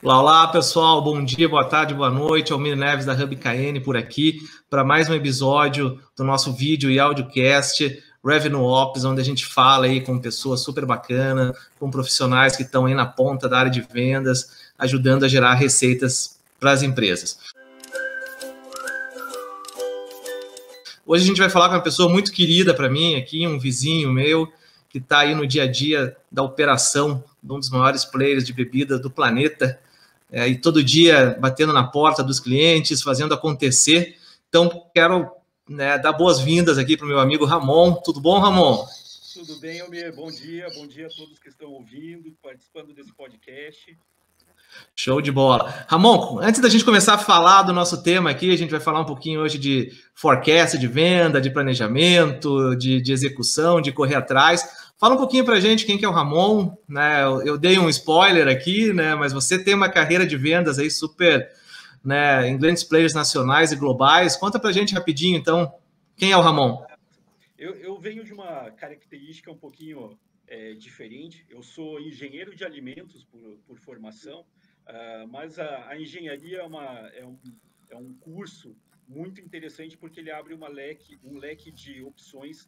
Olá, olá, pessoal, bom dia, boa tarde, boa noite, Almir Neves da Hub KN por aqui, para mais um episódio do nosso vídeo e audiocast Revenue Ops, onde a gente fala aí com pessoas super bacanas, com profissionais que estão aí na ponta da área de vendas, ajudando a gerar receitas para as empresas. Hoje a gente vai falar com uma pessoa muito querida para mim aqui, um vizinho meu, que está aí no dia a dia da operação de um dos maiores players de bebida do planeta, e todo dia batendo na porta dos clientes, fazendo acontecer. Então, quero dar boas-vindas aqui para o meu amigo Ramon. Tudo bom, Ramon? Tudo bem, Almir. Bom dia a todos que estão ouvindo, participando desse podcast. Show de bola. Ramon, antes da gente começar a falar do nosso tema aqui, a gente vai falar um pouquinho hoje de forecast, de venda, de planejamento, de execução, de correr atrás. Fala um pouquinho para a gente quem que é o Ramon, né? Eu dei um spoiler aqui, né? Mas você tem uma carreira de vendas aí super, né, em grandes players nacionais e globais. Conta para a gente rapidinho, então, quem é o Ramon? Eu venho de uma característica um pouquinho diferente. Eu sou engenheiro de alimentos por formação, mas a engenharia é um curso muito interessante porque ele abre um leque de opções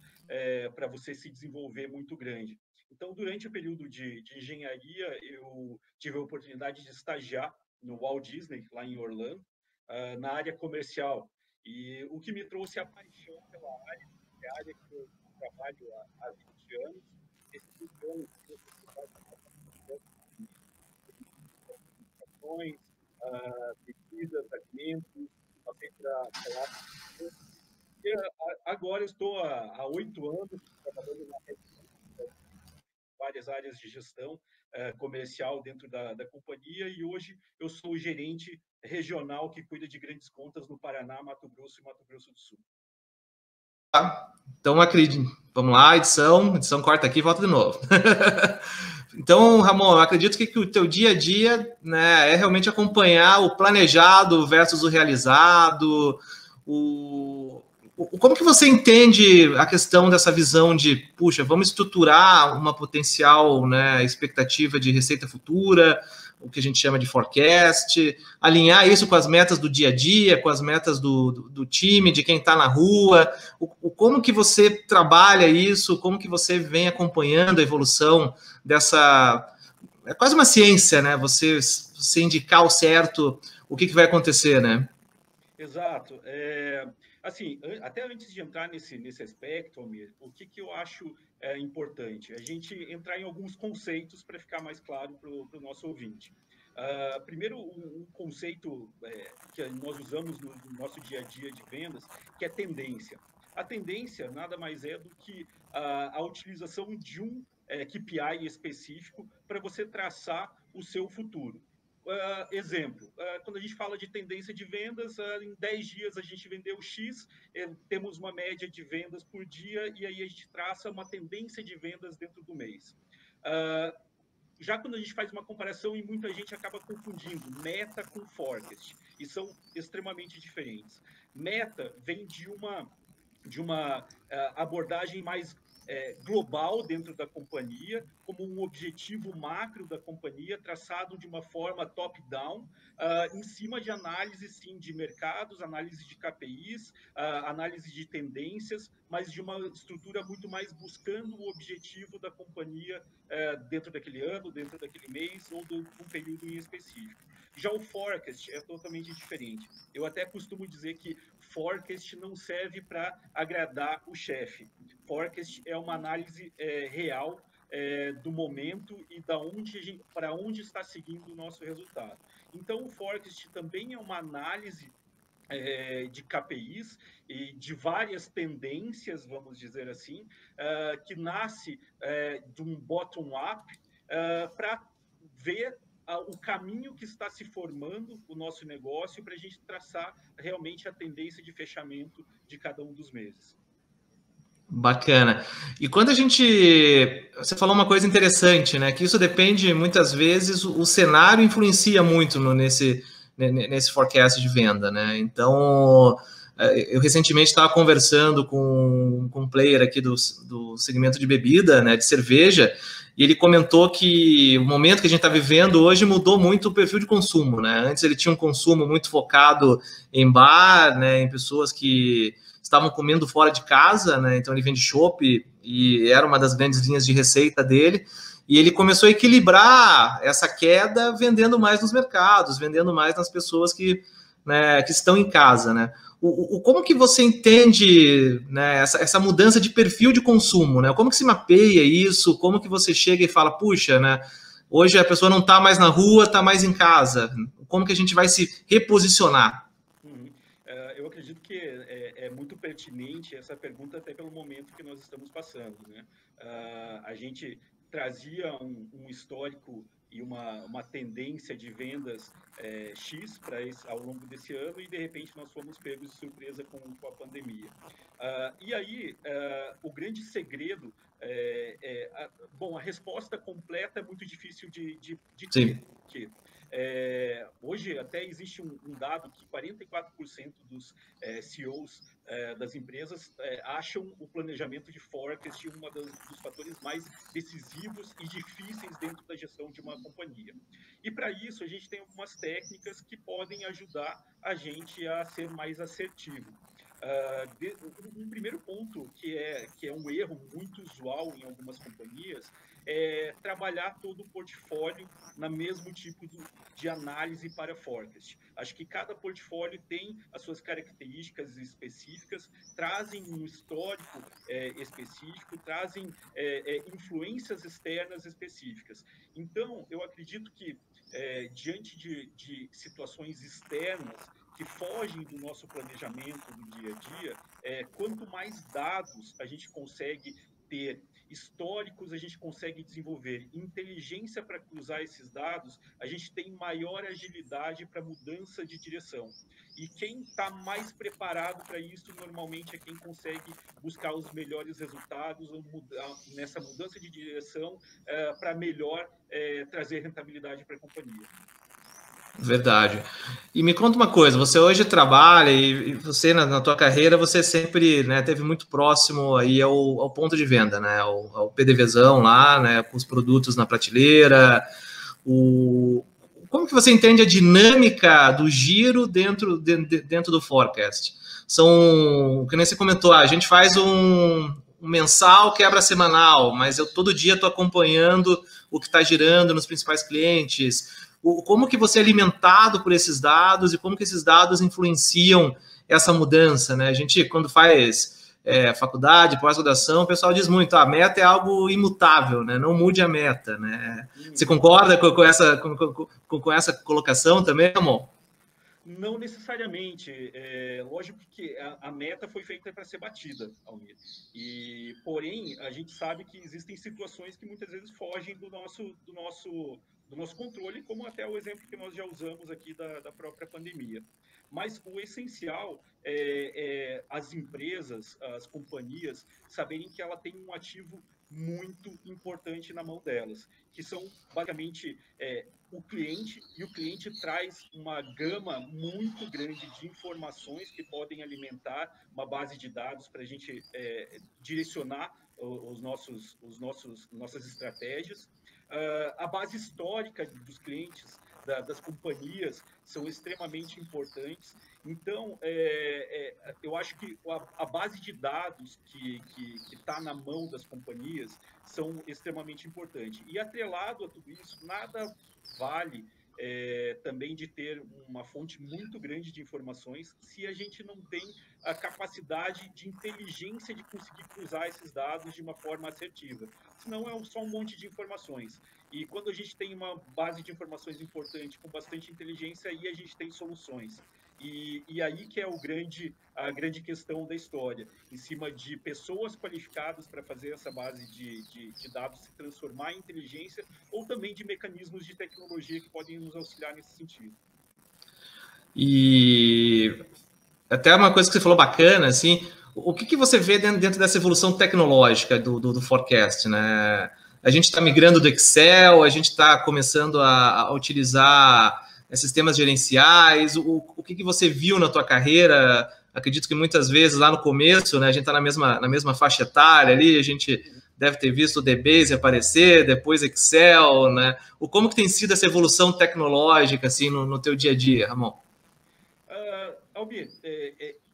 para você se desenvolver muito grande. Então, durante o período de engenharia, eu tive a oportunidade de estagiar no Walt Disney, lá em Orlando, na área comercial. E o que me trouxe a paixão pela área, é a área que eu trabalho há 20 anos, esses 20 anos de comunicações, bebidas, alimentos, passei para agora estou há 8 anos trabalhando várias áreas de gestão comercial dentro da companhia, e hoje eu sou o gerente regional que cuida de grandes contas no Paraná, Mato Grosso e Mato Grosso do Sul. Então, acredito. Vamos lá, edição corta aqui e volta de novo. Então, Ramon, eu acredito que o teu dia a dia, né, é realmente acompanhar o planejado versus o realizado. Como que você entende a questão dessa visão de, puxa, vamos estruturar uma potencial, né, expectativa de receita futura, o que a gente chama de forecast, alinhar isso com as metas do dia a dia, com as metas do time, de quem está na rua, como que você trabalha isso, como que você vem acompanhando a evolução dessa... É quase uma ciência, né? Você indicar o certo, o que vai acontecer, né? Exato. Assim, até antes de entrar nesse aspecto, Almir, o que eu acho importante? A gente entrar em alguns conceitos para ficar mais claro para o nosso ouvinte. Primeiro, um conceito que nós usamos no nosso dia a dia de vendas, que é tendência. A tendência nada mais é do que a utilização de um KPI específico para você traçar o seu futuro. Exemplo, quando a gente fala de tendência de vendas, em 10 dias a gente vendeu X, temos uma média de vendas por dia, e aí a gente traça uma tendência de vendas dentro do mês. Já quando a gente faz uma comparação, e muita gente acaba confundindo meta com forecast, e são extremamente diferentes. Meta vem de uma abordagem mais global dentro da companhia, como um objetivo macro da companhia, traçado de uma forma top-down, em cima de análise, sim, de mercados, análise de KPIs, análise de tendências, mas de uma estrutura muito mais buscando o objetivo da companhia dentro daquele ano, dentro daquele mês ou de um período em específico. Já o forecast é totalmente diferente. Eu até costumo dizer que forecast não serve para agradar o chefe. Forecast é uma análise real do momento e para onde está seguindo o nosso resultado. Então, o forecast também é uma análise de KPIs e de várias tendências, vamos dizer assim, que nasce de um bottom-up para ver o caminho que está se formando o nosso negócio para a gente traçar realmente a tendência de fechamento de cada um dos meses. Bacana. E quando você falou uma coisa interessante, né? Que isso depende, muitas vezes, o cenário influencia muito nesse forecast de venda, né? Então, eu recentemente estava conversando com um player aqui do segmento de bebida, né? De cerveja, e ele comentou que o momento que a gente está vivendo hoje mudou muito o perfil de consumo, né? Antes ele tinha um consumo muito focado em bar, né, em pessoas que estavam comendo fora de casa, né? Então ele vende chopp e era uma das grandes linhas de receita dele. E ele começou a equilibrar essa queda vendendo mais nos mercados, vendendo mais nas pessoas que, né, que estão em casa, né? Como que você entende, né, essa mudança de perfil de consumo, né? Como que se mapeia isso? Como que você chega e fala, puxa, né, hoje a pessoa não está mais na rua, está mais em casa. Como que a gente vai se reposicionar? Eu acredito que é muito pertinente essa pergunta até pelo momento que nós estamos passando, né? A gente trazia um histórico e uma tendência de vendas X ao longo desse ano e, de repente, nós fomos pegos de surpresa com a pandemia. E aí, o grande segredo bom, a resposta completa é muito difícil de ter, porque hoje até existe um dado que 44% dos CEOs das empresas acham o planejamento de forecast um dos fatores mais decisivos e difíceis dentro da gestão de uma companhia. E para isso a gente tem algumas técnicas que podem ajudar a gente a ser mais assertivo. Um primeiro ponto que é um erro muito usual em algumas companhias é trabalhar todo o portfólio no mesmo tipo de análise para forecast. Acho que cada portfólio tem as suas características específicas, trazem um histórico específico, trazem influências externas específicas. Então, eu acredito que diante de situações externas que fogem do nosso planejamento do dia a dia, quanto mais dados a gente consegue ter, históricos a gente consegue desenvolver, inteligência para cruzar esses dados, a gente tem maior agilidade para mudança de direção. E quem está mais preparado para isso, normalmente, é quem consegue buscar os melhores resultados nessa mudança de direção para melhor trazer rentabilidade para a companhia. Verdade. E me conta uma coisa, você hoje trabalha e você na tua carreira você sempre, né, teve muito próximo aí ao ponto de venda, né, ao PDVzão lá, né, com os produtos na prateleira. Como que você entende a dinâmica do giro dentro do forecast? São, que nem você comentou, a gente faz um mensal, quebra semanal, mas eu todo dia estou acompanhando o que está girando nos principais clientes. Como que você é alimentado por esses dados e como que esses dados influenciam essa mudança, né? A gente, quando faz faculdade, pós-graduação, o pessoal diz muito, a meta é algo imutável, né? Não mude a meta, né? Você concorda com essa colocação também, amor? Não necessariamente. Lógico que a meta foi feita para ser batida, Almir. Porém, a gente sabe que existem situações que muitas vezes fogem do nosso controle, como até o exemplo que nós já usamos aqui da própria pandemia. Mas o essencial é as empresas, as companhias, saberem que ela tem um ativo muito importante na mão delas, que são basicamente o cliente, e o cliente traz uma gama muito grande de informações que podem alimentar uma base de dados para a gente direcionar nossas estratégias. A base histórica dos clientes, das companhias, são extremamente importantes. Então, eu acho que a base de dados que está na mão das companhias são extremamente importantes. E atrelado a tudo isso, nada vale também de ter uma fonte muito grande de informações se a gente não tem a capacidade de inteligência de conseguir cruzar esses dados de uma forma assertiva. Senão é só um monte de informações. E quando a gente tem uma base de informações importante, com bastante inteligência, aí a gente tem soluções. E aí que é a grande questão da história, em cima de pessoas qualificadas para fazer essa base de dados se transformar em inteligência, ou também de mecanismos de tecnologia que podem nos auxiliar nesse sentido. E até uma coisa que você falou bacana, assim, o que você vê dentro dessa evolução tecnológica do forecast, né? A gente está migrando do Excel, a gente está começando a utilizar sistemas gerenciais. O que você viu na tua carreira? Acredito que muitas vezes lá no começo, né, a gente está na mesma faixa etária ali, a gente deve ter visto o DBase aparecer, depois Excel, né? Como que tem sido essa evolução tecnológica assim no teu dia a dia, Ramon? Almir,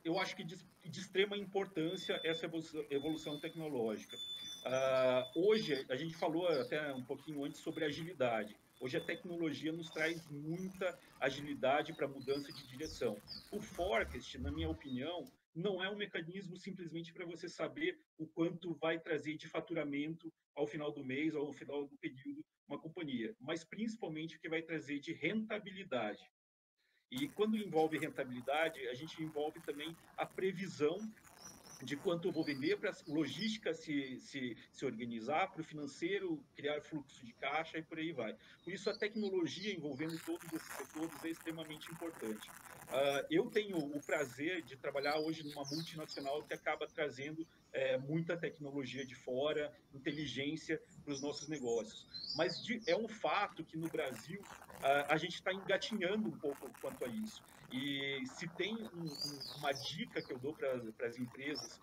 eu acho que de extrema importância essa evolução tecnológica. Hoje, a gente falou até um pouquinho antes sobre agilidade. Hoje a tecnologia nos traz muita agilidade para mudança de direção. O forecast, na minha opinião, não é um mecanismo simplesmente para você saber o quanto vai trazer de faturamento ao final do mês ou ao final do período uma companhia, mas principalmente o que vai trazer de rentabilidade. E quando envolve rentabilidade, a gente envolve também a previsão de quanto eu vou vender, para a logística se organizar, para o financeiro criar fluxo de caixa e por aí vai. Por isso, a tecnologia envolvendo todos esses setores é extremamente importante. Eu tenho o prazer de trabalhar hoje numa multinacional que acaba trazendo muita tecnologia de fora, inteligência para os nossos negócios. Mas é um fato que no Brasil a gente está engatinhando um pouco quanto a isso. E se tem uma dica que eu dou para as empresas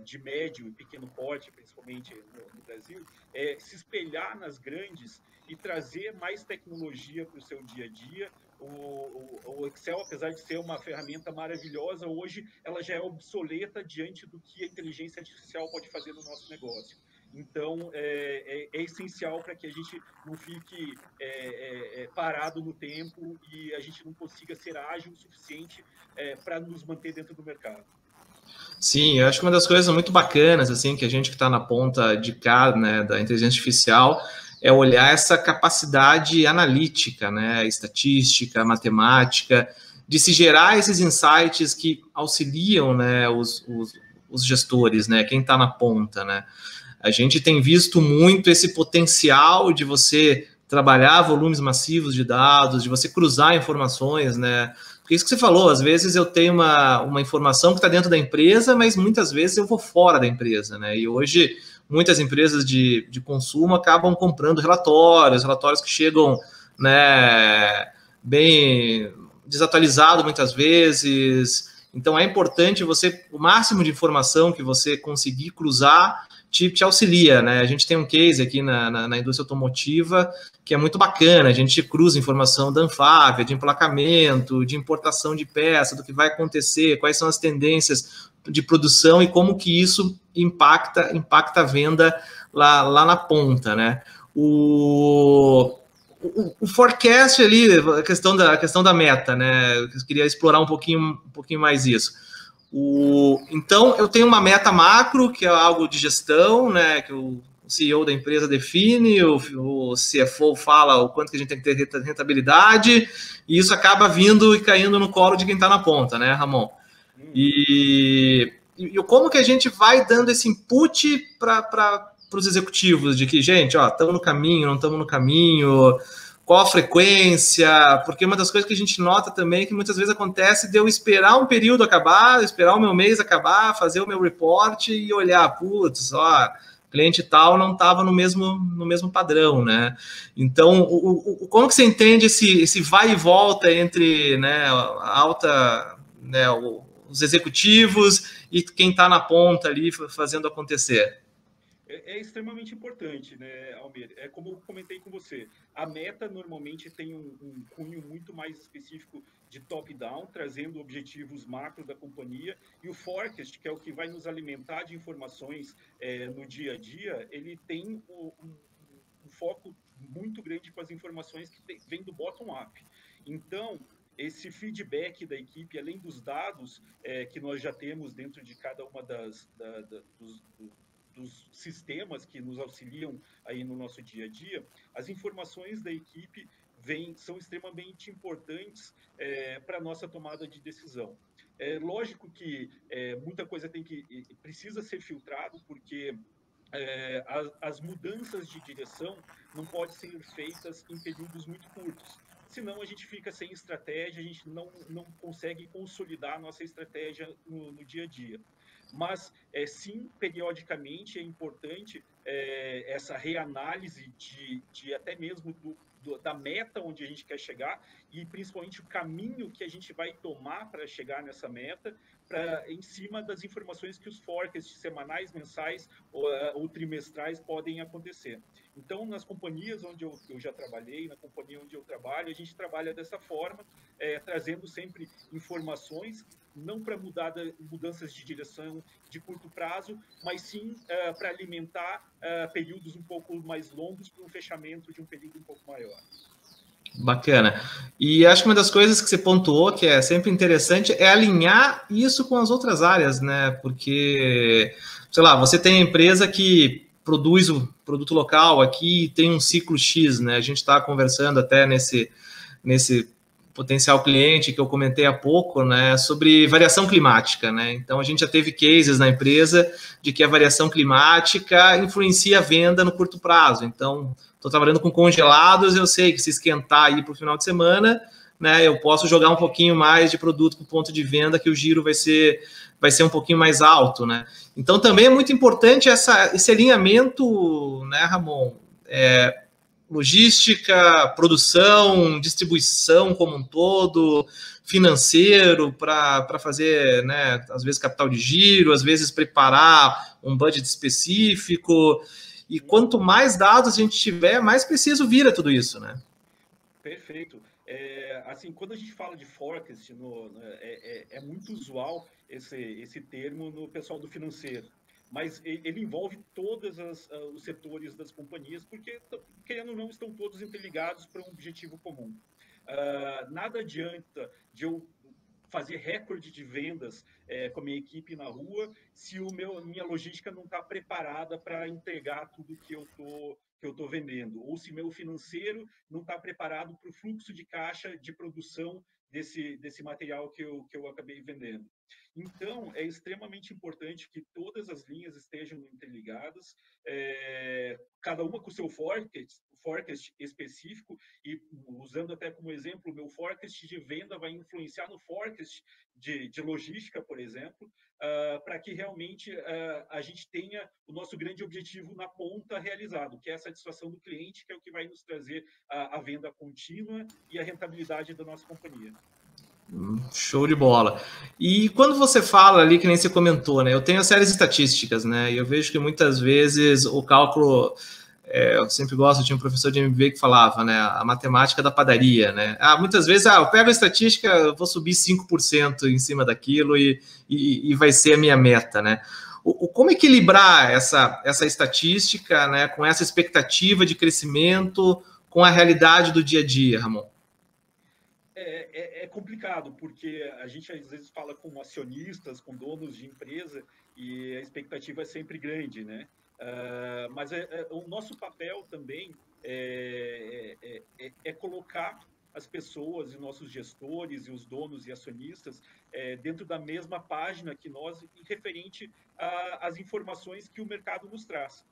de médio e pequeno porte, principalmente no Brasil, é se espelhar nas grandes e trazer mais tecnologia para o seu dia a dia. O Excel, apesar de ser uma ferramenta maravilhosa, hoje ela já é obsoleta diante do que a inteligência artificial pode fazer no nosso negócio. Então, é essencial para que a gente não fique parado no tempo e a gente não consiga ser ágil o suficiente para nos manter dentro do mercado. Sim, eu acho que uma das coisas muito bacanas, assim, que a gente que está na ponta de cá, né, da inteligência artificial, é olhar essa capacidade analítica, né, estatística, matemática, de se gerar esses insights que auxiliam, né, os gestores, né, quem está na ponta, né. A gente tem visto muito esse potencial de você trabalhar volumes massivos de dados, de você cruzar informações, né? Porque isso que você falou, às vezes eu tenho uma informação que está dentro da empresa, mas muitas vezes eu vou fora da empresa, né? E hoje muitas empresas de consumo acabam comprando relatórios que chegam, né, bem desatualizados muitas vezes. Então é importante você, o máximo de informação que você conseguir cruzar, te auxilia, né? A gente tem um case aqui na indústria automotiva que é muito bacana, a gente cruza informação da Anfávia, de emplacamento, de importação de peça, do que vai acontecer, quais são as tendências de produção e como que isso impacta a venda lá na ponta, né? O forecast ali, a questão da meta, né? Eu queria explorar um pouquinho mais isso. Então, eu tenho uma meta macro, que é algo de gestão, né, que o CEO da empresa define, o CFO fala o quanto que a gente tem que ter rentabilidade, e isso acaba vindo e caindo no colo de quem está na ponta, né, Ramon? E como que a gente vai dando esse input para os executivos de que, gente, ó, estamos no caminho, não estamos no caminho, qual a frequência, porque uma das coisas que a gente nota também é que muitas vezes acontece de eu esperar um período acabar, esperar o meu mês acabar, fazer o meu report e olhar, putz, ó, cliente tal não estava no mesmo padrão, né? Então, como que você entende esse vai e volta entre, né, a alta, né, os executivos e quem está na ponta ali fazendo acontecer? É extremamente importante, né, Almir? É como eu comentei com você, a meta normalmente tem um cunho muito mais específico de top-down, trazendo objetivos macro da companhia, e o forecast, que é o que vai nos alimentar de informações no dia a dia, ele tem um foco muito grande com as informações que vêm do bottom-up. Então, esse feedback da equipe, além dos dados que nós já temos dentro de cada uma dos sistemas que nos auxiliam aí no nosso dia a dia, as informações da equipe são extremamente importantes para a nossa tomada de decisão. É lógico que muita coisa precisa ser filtrado, porque as mudanças de direção não podem ser feitas em períodos muito curtos. Senão a gente fica sem estratégia, a gente não consegue consolidar a nossa estratégia no dia a dia. Mas, sim, periodicamente é importante essa reanálise de até mesmo da meta onde a gente quer chegar e principalmente o caminho que a gente vai tomar para chegar nessa meta, em cima das informações que os forecasts semanais, mensais ou trimestrais podem acontecer. Então, nas companhias onde eu já trabalhei, na companhia onde eu trabalho, a gente trabalha dessa forma, trazendo sempre informações, não para mudanças de direção de curto prazo, mas sim para alimentar períodos um pouco mais longos para um fechamento de um período um pouco maior. Bacana. E acho que uma das coisas que você pontuou, que é sempre interessante, é alinhar isso com as outras áreas, né? Porque, sei lá, você tem empresa que produz o produto local aqui e tem um ciclo X, né? A gente está conversando até nesse potencial cliente que eu comentei há pouco, né, sobre variação climática, né? Então a gente já teve cases na empresa de que a variação climática influencia a venda no curto prazo. Então, estou trabalhando com congelados, eu sei que se esquentar aí para o final de semana, né, eu posso jogar um pouquinho mais de produto para o ponto de venda, que o giro vai ser um pouquinho mais alto, né? Então também é muito importante esse alinhamento, né, Ramon? Logística, produção, distribuição como um todo, financeiro para fazer, né, às vezes capital de giro, às vezes preparar um budget específico. E quanto mais dados a gente tiver, mais preciso vira tudo isso, né? Perfeito. Assim, quando a gente fala de forecast, é muito usual esse termo no pessoal do financeiro. Mas ele envolve todos os setores das companhias, porque, querendo ou não, estão todos interligados para um objetivo comum. Nada adianta de eu fazer recorde de vendas com a minha equipe na rua se minha logística não está preparada para entregar tudo que eu estou vendendo, ou se meu financeiro não está preparado para o fluxo de caixa de produção desse material que eu acabei vendendo. Então, é extremamente importante que todas as linhas estejam interligadas, cada uma com o seu forecast específico, e usando até como exemplo, o meu forecast de venda vai influenciar no forecast de logística, por exemplo, para que realmente a gente tenha o nosso grande objetivo na ponta realizado, que é a satisfação do cliente, que é o que vai nos trazer a venda contínua e a rentabilidade da nossa companhia. Show de bola. E quando você fala ali, que nem você comentou, né? Eu tenho as séries estatísticas, né? E eu vejo que muitas vezes o cálculo, eu sempre gosto, tinha um professor de MBA que falava, né? A matemática da padaria, né? Muitas vezes, eu pego a estatística, eu vou subir 5% em cima daquilo e vai ser a minha meta, né? Como equilibrar essa estatística, né? Com essa expectativa de crescimento, com a realidade do dia a dia, Ramon? É complicado, porque a gente às vezes fala com acionistas, com donos de empresa, e a expectativa é sempre grande, né? Mas o nosso papel também é colocar as pessoas e nossos gestores e os donos e acionistas dentro da mesma página que nós, referente às informações que o mercado nos traz.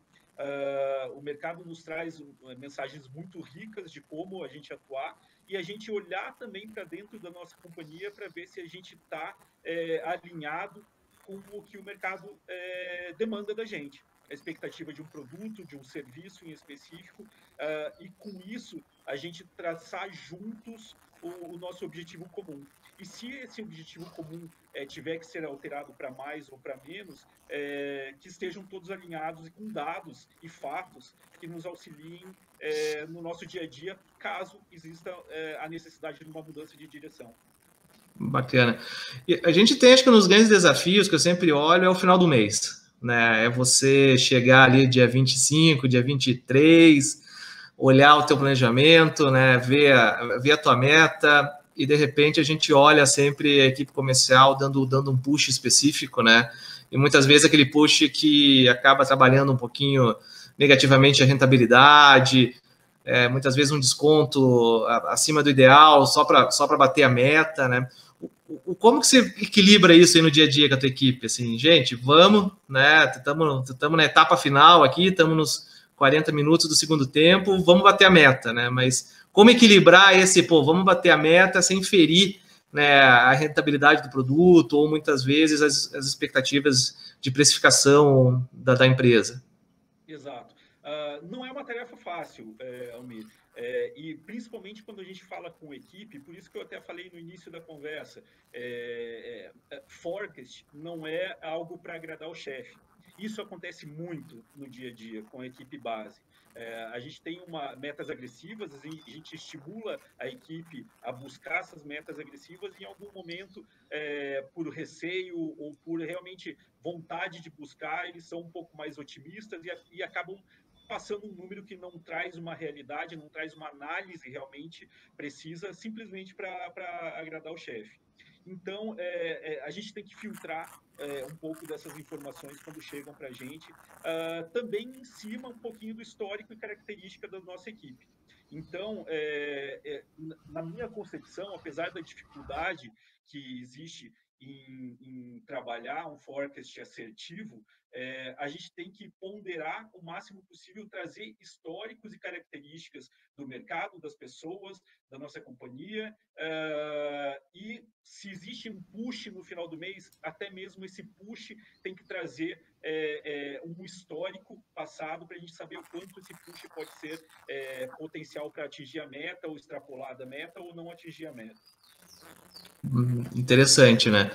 O mercado nos traz mensagens muito ricas de como a gente atuar, e a gente olhar também para dentro da nossa companhia para ver se a gente está alinhado com o que o mercado demanda da gente. A expectativa de um produto, de um serviço em específico, e com isso a gente traçar juntos o nosso objetivo comum. E se esse objetivo comum tiver que ser alterado para mais ou para menos, que estejam todos alinhados e com dados e fatos que nos auxiliem no nosso dia a dia, caso exista a necessidade de uma mudança de direção. Bacana. E a gente tem, acho que nos grandes desafios que eu sempre olho, é o final do mês, né? É você chegar ali dia 25, dia 23, olhar o teu planejamento, né? Ver a tua meta, e de repente a gente olha sempre a equipe comercial dando um push específico, né? E muitas vezes aquele push que acaba trabalhando um pouquinho negativamente a rentabilidade, muitas vezes um desconto acima do ideal só para bater a meta, né? Como que você equilibra isso aí no dia a dia com a tua equipe? Assim, gente, vamos, né? Estamos na etapa final aqui, estamos nos 40 minutos do segundo tempo, vamos bater a meta, né? Mas como equilibrar vamos bater a meta sem ferir, né, a rentabilidade do produto ou muitas vezes as expectativas de precificação da empresa? Exato. Não é uma tarefa fácil, Almir. E principalmente quando a gente fala com equipe, por isso que eu até falei no início da conversa, forecast não é algo para agradar o chefe. Isso acontece muito no dia a dia com a equipe base. A gente tem metas agressivas, a gente estimula a equipe a buscar essas metas agressivas e em algum momento, por receio ou por realmente vontade de buscar, eles são um pouco mais otimistas e acabam passando um número que não traz uma realidade, não traz uma análise realmente precisa, simplesmente para agradar o chefe. Então, a gente tem que filtrar um pouco dessas informações quando chegam para a gente, também em cima um pouquinho do histórico e característica da nossa equipe. Então, na minha concepção, apesar da dificuldade que existe em trabalhar um forecast assertivo, a gente tem que ponderar o máximo possível, trazer históricos e características do mercado, das pessoas, da nossa companhia, e se existe um push no final do mês, até mesmo esse push tem que trazer um histórico passado para a gente saber o quanto esse push pode ser potencial para atingir a meta, ou extrapolar da meta, ou não atingir a meta. Interessante, né?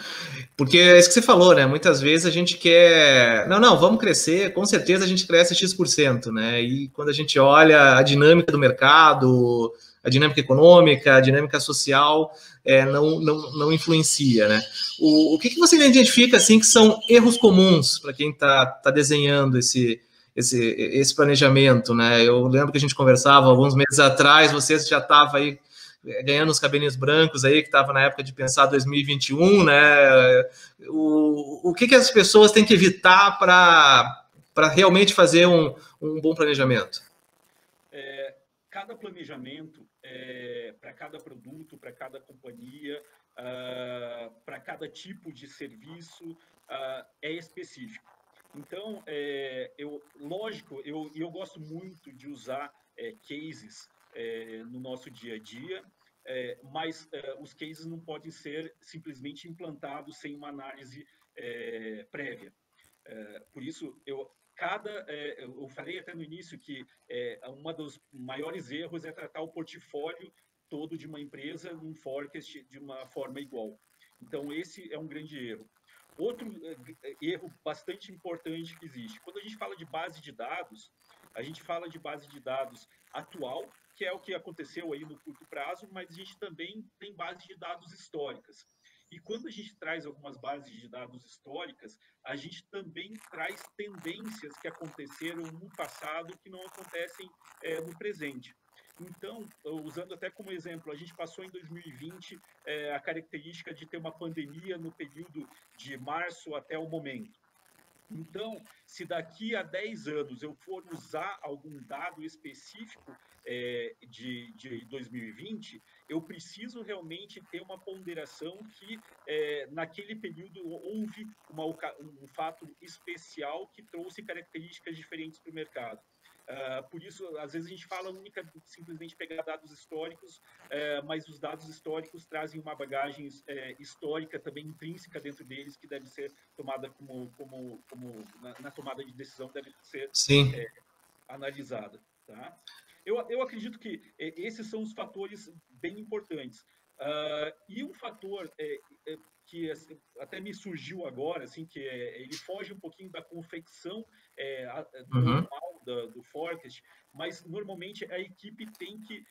Porque é isso que você falou, né? Muitas vezes a gente quer... Não, vamos crescer, com certeza a gente cresce X%, né? E quando a gente olha a dinâmica do mercado, a dinâmica econômica, a dinâmica social, não influencia, né? O que você identifica, assim, que são erros comuns para quem está desenhando esse planejamento, né? Eu lembro que a gente conversava alguns meses atrás, você já estava aí ganhando os cabelinhos brancos aí, que estava na época de pensar 2021, né? O que as pessoas têm que evitar para realmente fazer um bom planejamento? Cada planejamento, para cada produto, para cada companhia, para cada tipo de serviço, é específico. Então, lógico, eu gosto muito de usar cases no nosso dia a dia, mas os cases não podem ser simplesmente implantados sem uma análise prévia. Por isso, eu falei até no início que um dos maiores erros é tratar o portfólio todo de uma empresa num forecast de uma forma igual. Então, esse é um grande erro. Outro erro bastante importante que existe, quando a gente fala de base de dados, a gente fala de base de dados atual, que é o que aconteceu aí no curto prazo, mas a gente também tem base de dados históricas. E quando a gente traz algumas bases de dados históricas, a gente também traz tendências que aconteceram no passado que não acontecem no presente. Então, usando até como exemplo, a gente passou em 2020 a característica de ter uma pandemia no período de março até o momento. Então, se daqui a 10 anos eu for usar algum dado específico de 2020, eu preciso realmente ter uma ponderação que naquele período houve um fato especial que trouxe características diferentes para o mercado. Por isso, às vezes a gente fala simplesmente pegar dados históricos, mas os dados históricos trazem uma bagagem histórica também intrínseca dentro deles que deve ser tomada na tomada de decisão deve ser analisada. Tá? Eu acredito que esses são os fatores bem importantes. E um fator que até me surgiu agora, assim, que ele foge um pouquinho da confecção normal do forecast, mas normalmente a equipe que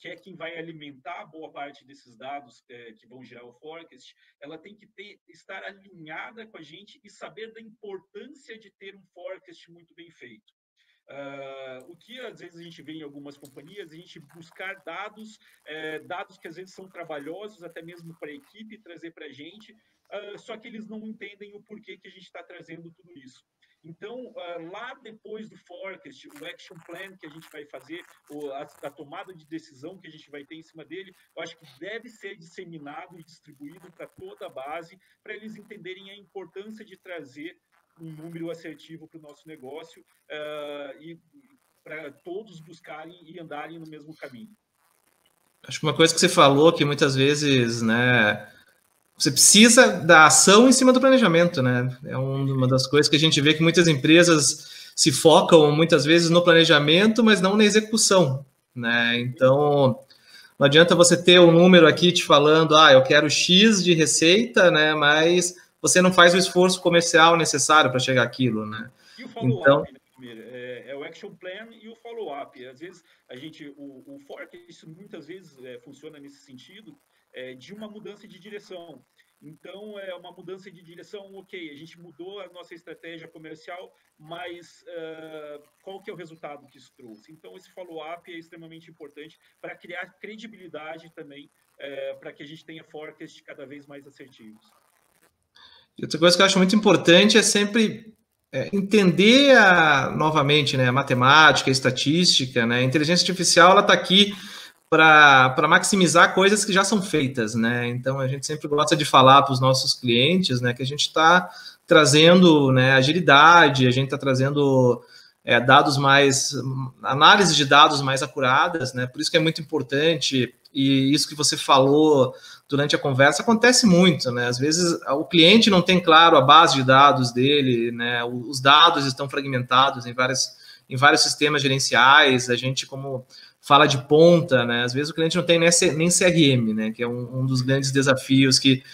é quem vai alimentar boa parte desses dados que vão gerar o forecast, ela tem que estar alinhada com a gente e saber da importância de ter um forecast muito bem feito. O que às vezes a gente vê em algumas companhias, a gente buscar dados que às vezes são trabalhosos, até mesmo para a equipe trazer para a gente, só que eles não entendem o porquê que a gente está trazendo tudo isso. Então, lá depois do forecast, o action plan que a gente vai fazer, a tomada de decisão que a gente vai ter em cima dele, eu acho que deve ser disseminado e distribuído para toda a base, para eles entenderem a importância de trazer um número assertivo para o nosso negócio e para todos buscarem e andarem no mesmo caminho. Acho que uma coisa que você falou que muitas vezes, né, você precisa da ação em cima do planejamento, né? É uma das coisas que a gente vê que muitas empresas se focam muitas vezes no planejamento, mas não na execução. né? Então, não adianta você ter um número aqui te falando, eu quero X de receita, né? Mas você não faz o esforço comercial necessário para chegar àquilo, né? E o Então, follow-up, né, Amir? É o action plan e o follow-up. Às vezes, o forecast muitas vezes funciona nesse sentido, de uma mudança de direção. Então, é uma mudança de direção, ok, a gente mudou a nossa estratégia comercial, mas qual que é o resultado que isso trouxe? Então, esse follow-up é extremamente importante para criar credibilidade também, para que a gente tenha forecasts cada vez mais assertivos. E outra coisa que eu acho muito importante é sempre entender novamente, né, a matemática, a estatística, né? A inteligência artificial ela está aqui para maximizar coisas que já são feitas, né? Então a gente sempre gosta de falar para os nossos clientes, né, que a gente está trazendo, né, agilidade, a gente está trazendo dados mais, análise de dados mais acuradas, né? Por isso que é muito importante, e isso que você falou durante a conversa acontece muito, né? Às vezes o cliente não tem claro a base de dados dele, né? Os dados estão fragmentados em vários sistemas gerenciais, a gente como fala de ponta, né? Às vezes o cliente não tem nem CRM, né? Que é um dos grandes desafios que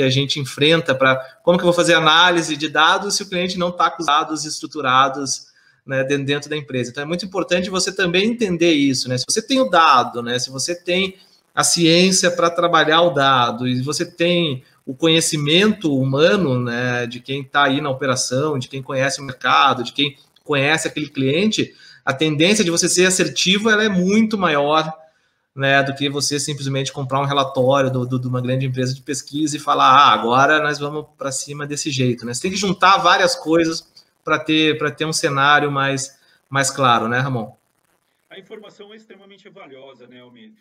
a gente enfrenta para como que eu vou fazer análise de dados se o cliente não está com os dados estruturados, né, dentro da empresa. Então é muito importante você também entender isso, né? Se você tem o dado, né? Se você tem a ciência para trabalhar o dado e você tem o conhecimento humano, né, de quem está aí na operação, de quem conhece o mercado, de quem conhece aquele cliente, a tendência de você ser assertivo ela é muito maior, né, do que você simplesmente comprar um relatório de uma grande empresa de pesquisa e falar, agora nós vamos para cima desse jeito, né? Você tem que juntar várias coisas para ter um cenário mais claro, né, Ramon? A informação é extremamente valiosa, né, Almir?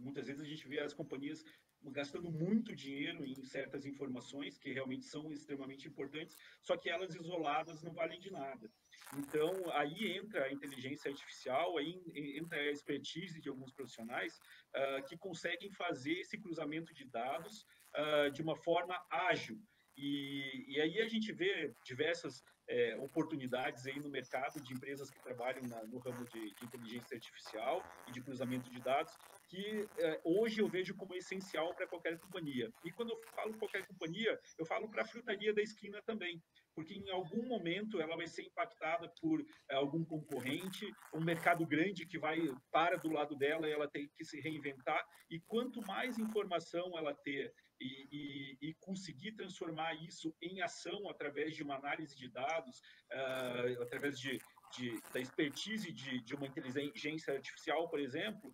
Muitas vezes a gente vê as companhias gastando muito dinheiro em certas informações que realmente são extremamente importantes, só que elas isoladas não valem de nada. Então, aí entra a inteligência artificial, aí entra a expertise de alguns profissionais que conseguem fazer esse cruzamento de dados de uma forma ágil. E aí a gente vê diversas oportunidades aí no mercado de empresas que trabalham no ramo de inteligência artificial e de cruzamento de dados, que hoje eu vejo como essencial para qualquer companhia. E quando eu falo qualquer companhia, eu falo para a frutaria da esquina também, porque em algum momento ela vai ser impactada por algum concorrente, um mercado grande que para do lado dela e ela tem que se reinventar, e quanto mais informação ela ter e conseguir transformar isso em ação através de uma análise de dados, através da expertise de uma inteligência artificial, por exemplo,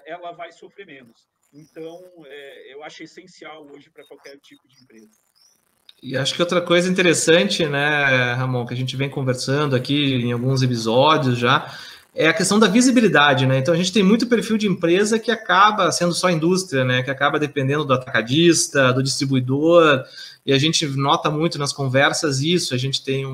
ela vai sofrer menos. Então, eu acho essencial hoje para qualquer tipo de empresa. E acho que outra coisa interessante, né, Ramon, que a gente vem conversando aqui em alguns episódios já, é a questão da visibilidade, né? Então a gente tem muito perfil de empresa que acaba sendo só indústria, né? Que acaba dependendo do atacadista, do distribuidor, e a gente nota muito nas conversas isso. A gente tem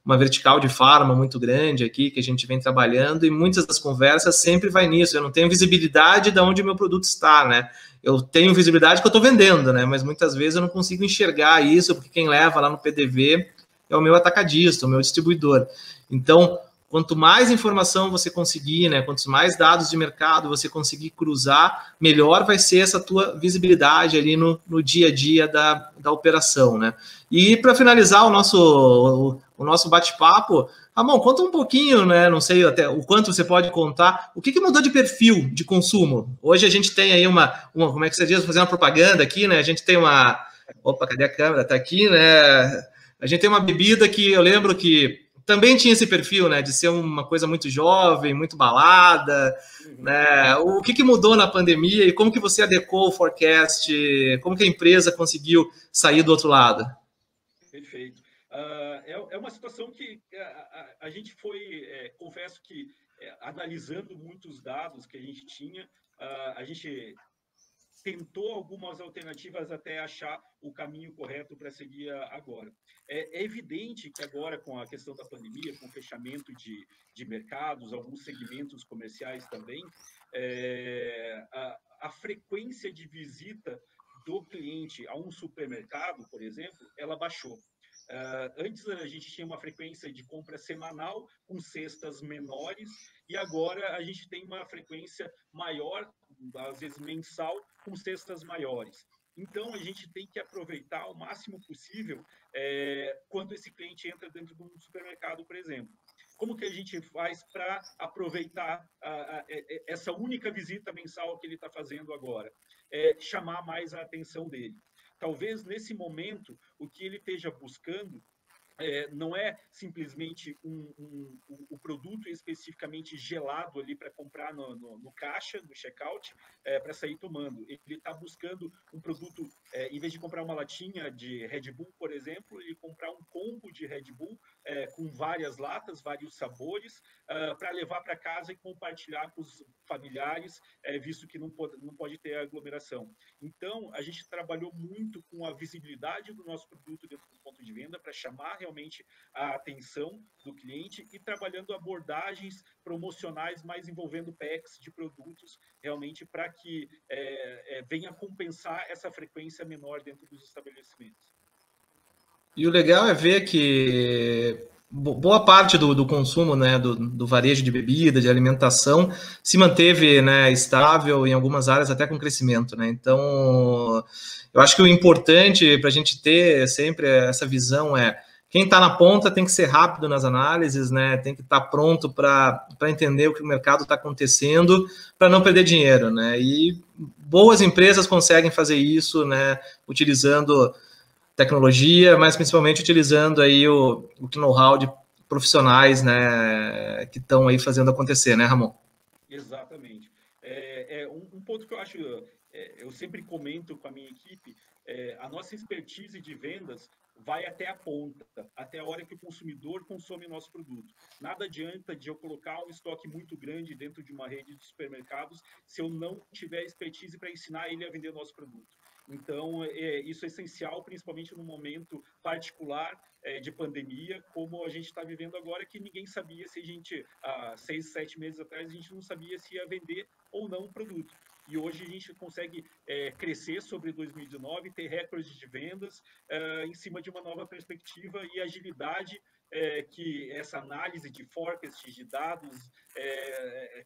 uma vertical de farma muito grande aqui que a gente vem trabalhando, e muitas das conversas sempre vai nisso. Eu não tenho visibilidade de onde o meu produto está, né? Eu tenho visibilidade que eu estou vendendo, né? Mas muitas vezes eu não consigo enxergar isso, porque quem leva lá no PDV é o meu atacadista, o meu distribuidor. Então, quanto mais informação você conseguir, né? Quantos mais dados de mercado você conseguir cruzar, melhor vai ser essa tua visibilidade ali no dia a dia da operação, né? E para finalizar o nosso bate-papo, Ramon, conta um pouquinho, né? Não sei até o quanto você pode contar. O que mudou de perfil de consumo? Hoje a gente tem aí como é que você diz, fazer uma propaganda aqui, né? A gente tem uma. Opa, cadê a câmera? Tá aqui, né? A gente tem uma bebida que eu lembro que também tinha esse perfil, né? De ser uma coisa muito jovem, muito balada. Né? O que mudou na pandemia e como que você adequou o forecast? Como que a empresa conseguiu sair do outro lado? Perfeito. É uma situação que a gente foi, confesso que, analisando muitos dados que a gente tinha, a gente tentou algumas alternativas até achar o caminho correto para seguir agora. É evidente que agora, com a questão da pandemia, com o fechamento de mercados, alguns segmentos comerciais também, a frequência de visita do cliente a um supermercado, por exemplo, ela baixou. Antes a gente tinha uma frequência de compra semanal com cestas menores e agora a gente tem uma frequência maior, às vezes mensal, com cestas maiores. Então, a gente tem que aproveitar o máximo possível quando esse cliente entra dentro de um supermercado, por exemplo. Como que a gente faz para aproveitar essa única visita mensal que ele está fazendo agora? Chamar mais a atenção dele. Talvez, nesse momento, o que ele esteja buscando não é simplesmente o produto especificamente gelado ali para comprar no caixa, no checkout, para sair tomando. Ele está buscando um produto, em vez de comprar uma latinha de Red Bull, por exemplo, ele comprar um combo de Red Bull com várias latas, vários sabores, para levar para casa e compartilhar com os familiares, visto que não pode ter aglomeração. Então, a gente trabalhou muito com a visibilidade do nosso produto dentro do ponto de venda para chamar realmente a atenção do cliente e trabalhando abordagens promocionais mais envolvendo packs de produtos realmente para que venha compensar essa frequência menor dentro dos estabelecimentos. E o legal é ver que boa parte do consumo, né, do varejo de bebida, de alimentação, se manteve, né, estável, em algumas áreas até com crescimento, né? Então, eu acho que o importante para a gente ter sempre essa visão quem está na ponta tem que ser rápido nas análises, né? Tem que estar pronto para entender o que o mercado está acontecendo, para não perder dinheiro, né? E boas empresas conseguem fazer isso, né? Utilizando tecnologia, mas principalmente utilizando aí o know-how de profissionais, né? Que estão aí fazendo acontecer, né, Ramon? Exatamente. Um ponto que eu acho, eu sempre comento com a minha equipe, a nossa expertise de vendas vai até a ponta, até a hora que o consumidor consome o nosso produto. Nada adianta de eu colocar um estoque muito grande dentro de uma rede de supermercados se eu não tiver expertise para ensinar ele a vender o nosso produto. Então, isso é essencial, principalmente no momento particular de pandemia, como a gente está vivendo agora, que ninguém sabia se a gente, há 6, 7 meses atrás, a gente não sabia se ia vender ou não o produto. E hoje a gente consegue crescer sobre 2019, ter recordes de vendas em cima de uma nova perspectiva e agilidade que essa análise de forecast, de dados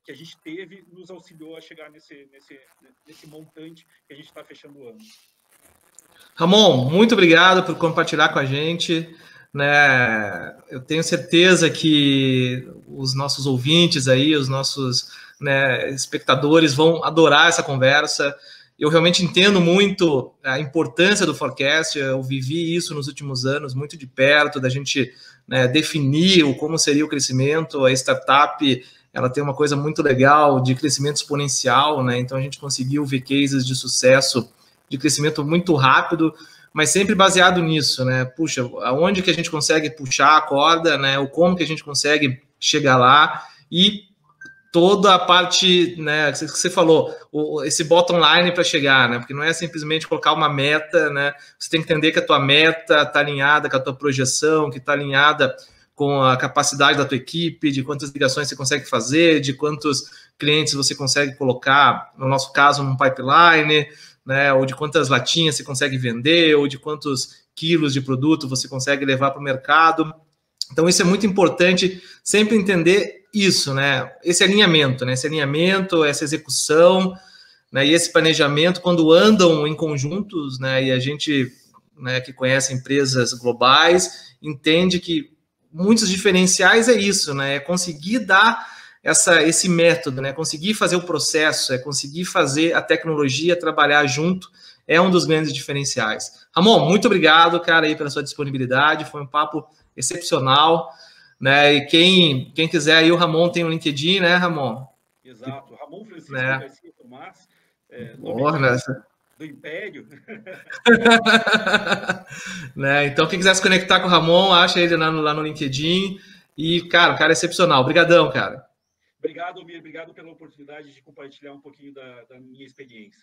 que a gente teve, nos auxiliou a chegar nesse montante que a gente está fechando o ano. Ramon, muito obrigado por compartilhar com a gente, né? Eu tenho certeza que os nossos ouvintes aí, os nossos, né, espectadores vão adorar essa conversa. Eu realmente entendo muito a importância do forecast, eu vivi isso nos últimos anos muito de perto, da gente, né, definir como seria o crescimento. A startup, ela tem uma coisa muito legal de crescimento exponencial, né? Então a gente conseguiu ver cases de sucesso de crescimento muito rápido, mas sempre baseado nisso, né? Puxa, aonde que a gente consegue puxar a corda, né? O como que a gente consegue chegar lá e toda a parte, né, que você falou, esse bottom line para chegar, né? Porque não é simplesmente colocar uma meta, né? Você tem que entender que a tua meta está alinhada com a tua projeção, que está alinhada com a capacidade da tua equipe, de quantas ligações você consegue fazer, de quantos clientes você consegue colocar, no nosso caso, num pipeline, né, ou de quantas latinhas você consegue vender, ou de quantos quilos de produto você consegue levar para o mercado. Então, isso é muito importante, sempre entender isso, né, esse alinhamento, essa execução, né, e esse planejamento, quando andam em conjuntos, né, e a gente, né, que conhece empresas globais, entende que muitos diferenciais é isso, né, é conseguir dar esse método, né? Conseguir fazer o processo, conseguir fazer a tecnologia trabalhar junto, é um dos grandes diferenciais. Ramon, muito obrigado, cara, aí pela sua disponibilidade, foi um papo excepcional, né? E quem quiser aí, o Ramon tem um LinkedIn, né, Ramon? Exato, Ramon Francisco, né? Garcia Tomás, do Império. Né? Então, quem quiser se conectar com o Ramon, acha ele lá no LinkedIn. E, cara, o cara é excepcional. Obrigadão, cara. Obrigado, Mir. Obrigado pela oportunidade de compartilhar um pouquinho da minha experiência.